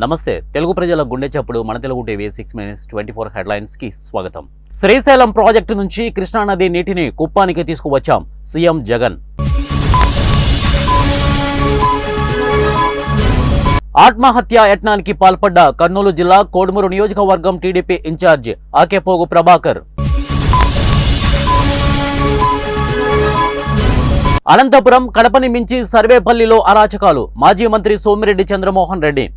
నమస్తే తెలుగు ప్రజల గుండె చప్పుడు మన తెలుగు టీవీ 6 minutes 24 హెడ్లైన్స్ కి స్వాగతం. శ్రీశైలం ప్రాజెక్టు నుంచి కృష్ణానది నీటిని కుప్పానికి తీసుకువచ్చాం సీఎం జగన్. ఆత్మహత్య యత్నానికి పాల్పడ్డ కర్నూలు జిల్లా కోడుమూరు నియోజకవర్గం టీడీపీ ఇన్ఛార్జ్ ఆకేపోగు ప్రభాకర్. అనంతపురం కడపని మించి సర్వేపల్లిలో అరాచకాలు మాజీ మంత్రి సోమిరెడ్డి చంద్రమోహన్ రెడ్డి.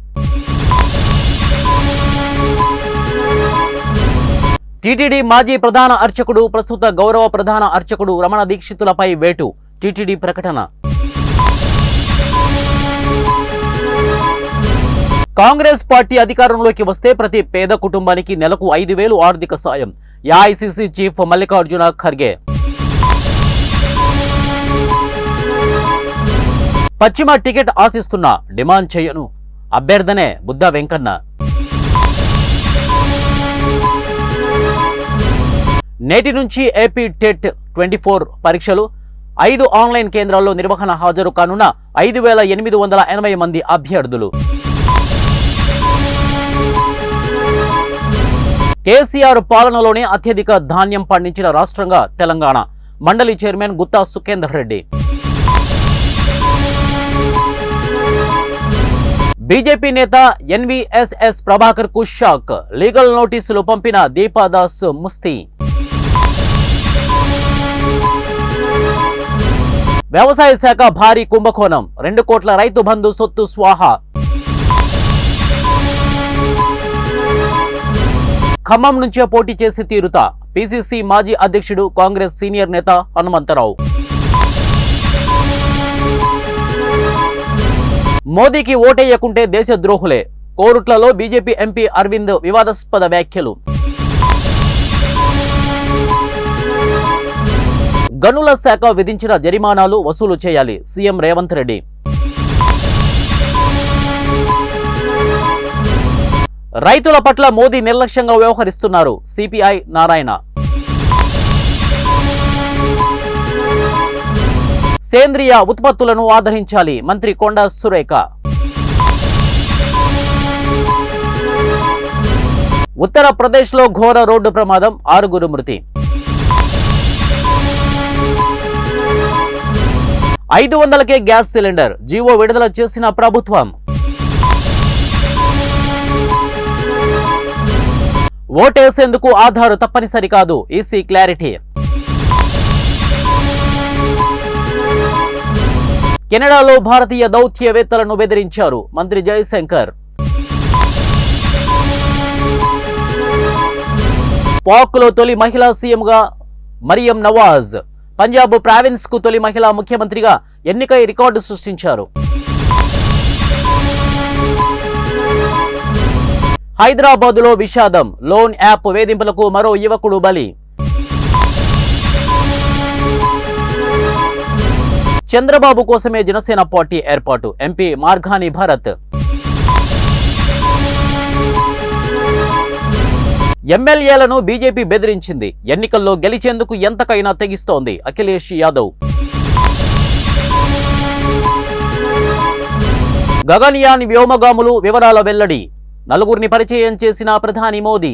టీటీడీ మాజీ ప్రధాన అర్చకుడు ప్రస్తుత గౌరవ ప్రధాన అర్చకుడు రమణ దీక్షితులపై వేటు టీటీడీ ప్రకటన. కాంగ్రెస్ పార్టీ అధికారంలోకి వస్తే ప్రతి పేద కుటుంబానికి నెలకు 5,000 ఆర్థిక సాయం ఏఐసీసీ చీఫ్ మల్లికార్జున ఖర్గే. పశ్చిమ టికెట్ ఆశిస్తున్నా డిమాండ్ చేయను అభ్యర్థనే బుద్ధ వెంకన్న. నేటి నుంచి ఏపీ టెట్ 24 పరీక్షలు 5 ఆన్లైన్ కేంద్రాల్లో నిర్వహణ హాజరు కానున్న 5,880 మంది అభ్యర్థులు. కేసీఆర్ పాలనలోనే అత్యధిక ధాన్యం పండించిన రాష్ట్రంగా తెలంగాణ మండలి చైర్మన్ గుత్తా సుఖేందర్ రెడ్డి. బీజేపీ నేత ఎన్వీఎస్ఎస్ ప్రభాకర్ కు షాక్, లీగల్ నోటీసులు పంపిన దీపాదాస్ ముస్తి. వ్యవసాయ శాఖ భారీ కుంభకోణం, 2 కోట్ల రైతు బంధు సొత్తు స్వాహా. ఖమ్మం నుంచే పోటీ చేసి తీరుతా పీసీసీ మాజీ అధ్యక్షుడు కాంగ్రెస్ సీనియర్ నేత హనుమంతరావు. మోదీకి ఓటేయకుంటే దేశద్రోహులే, కోరుట్లలో బీజేపీ ఎంపీ అరవింద్ వివాదాస్పద వ్యాఖ్యలు. గనుల శాఖ విధించిన జరిమానాలు వసూలు చేయాలి సీఎం రేవంత్ రెడ్డి. రైతుల పట్ల మోదీ నిర్లక్ష్యంగా వ్యవహరిస్తున్నారు సిపిఐ నారాయణ. సేంద్రియ ఉత్పత్తులను ఆదరించాలి మంత్రి కొండా సురేఖ. ఉత్తరప్రదేశ్లో ఘోర రోడ్డు ప్రమాదం, 6 మృతి. 500కే గ్యాస్ సిలిండర్ జీవో విడుదల చేసిన ప్రభుత్వం. ఓటేసేందుకు ఆధార్ తప్పనిసరి కాదు, ఈసీ క్లారిటీ. కెనడాలో భారతీయ దౌత్యవేత్తలను బెదిరించారు మంత్రి జయశంకర్. పాక్లో తొలి మహిళా సీఎంగా మరియం నవాజ్. పంజాబ్ ప్రావిన్స్ కు తొలి మహిళా ముఖ్యమంత్రిగా ఎన్నికై రికార్డు సృష్టించారు. హైదరాబాదులో విషాదం, లోన్ యాప్ వేధింపులకు మరో యువకుడు బలి. చంద్రబాబు కోసమే జనసేన పార్టీ ఏర్పాటు, ఎంపీ మార్గాని భరత్. ఎమ్మెల్యేలను బీజేపీ బెదిరించింది, ఎన్నికల్లో గెలిచేందుకు ఎంతకైనా తెగిస్తోంది అఖిలేష్ యాదవ్. గగన్యాన్ వ్యోమగాములు వివరాల వెల్లడి, 4 పరిచయం చేసిన ప్రధాని మోదీ.